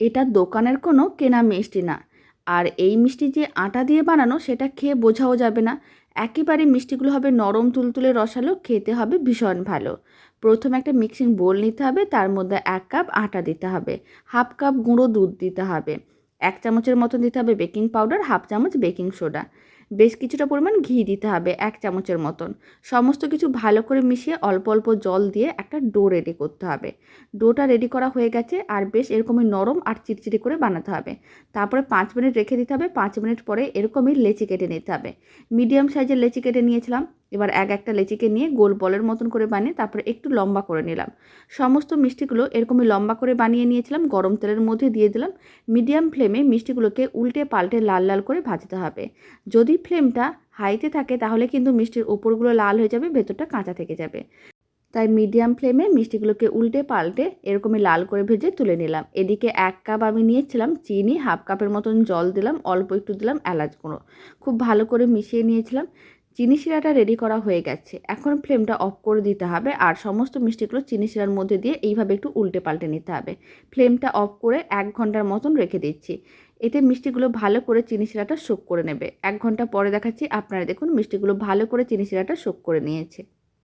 এটা দোকানের কোনো কেনা মিষ্টি না। আর এই মিষ্টি যে আটা দিয়ে বানানো সেটা খেয়ে বোঝাও যাবে না। একেবারে মিষ্টিগুলো হবে নরম তুলতুলে রসালো, খেতে হবে ভীষণ ভালো। প্রথমে একটা মিক্সিং বোল নিতে হবে, তার মধ্যে 1 কাপ আটা দিতে হবে, হাফ কাপ গুঁড়ো দুধ দিতে হবে, 1 চামচের মতন দিতে হবে বেকিং পাউডার, হাফ চামচ বেকিং সোডা, বেশ কিছুটা পরিমাণ ঘি দিতে হবে 1 চামচের মতন। সমস্ত কিছু ভালো করে মিশিয়ে অল্প অল্প জল দিয়ে একটা ডো রেডি করতে হবে। ডোটা রেডি করা হয়ে গেছে, আর বেশ এরকমই নরম আর চিটচিটে করে বানাতে হবে। তারপরে 5 মিনিট রেখে দিতে হবে। 5 মিনিট পরে এরকমই লেচি কেটে নিতে হবে। মিডিয়াম সাইজের লেচি কেটে নিয়েছিলাম। এবার একটা লেচিকে নিয়ে গোল বলের মতন করে বানিয়ে তারপরে একটু লম্বা করে নিলাম। সমস্ত মিষ্টিগুলো এরকমই লম্বা করে বানিয়ে নিয়েছিলাম, গরম তেলের মধ্যে দিয়ে দিলাম। মিডিয়াম ফ্লেমে মিষ্টিগুলোকে উল্টে পাল্টে লাল লাল করে ভাজতে হবে। যদি ফ্লেমটা হাইতে থাকে তাহলে কিন্তু মিষ্টির ওপরগুলো লাল হয়ে যাবে, ভেতরটা কাঁচা থেকে যাবে। তাই মিডিয়াম ফ্লেমে মিষ্টিগুলোকে উল্টে পাল্টে এরকমই লাল করে ভেজে তুলে নিলাম। এদিকে 1 কাপ আমি নিয়েছিলাম চিনি, হাফ কাপের মতন জল দিলাম, অল্প একটু দিলাম এলাচ গুঁড়ো। খুব ভালো করে মিশিয়ে নিয়েছিলাম। চিনি শিরাটা রেডি করা হয়ে গেছে। এখন ফ্লেমটা অফ করে দিতে হবে, আর সমস্ত মিষ্টিগুলো চিনি শিরার মধ্যে দিয়ে এইভাবে একটু উল্টে পাল্টে নিতে হবে। ফ্লেমটা অফ করে 1 ঘন্টার মতন রেখে দিচ্ছি। এতে মিষ্টিগুলো ভালো করে চিনি শিরাটা সোক করে নেবে। 1 ঘন্টা পরে দেখাচ্ছি, আপনারা দেখুন মিষ্টিগুলো ভালো করে চিনি শিরাটা সোক করে নিয়েছে।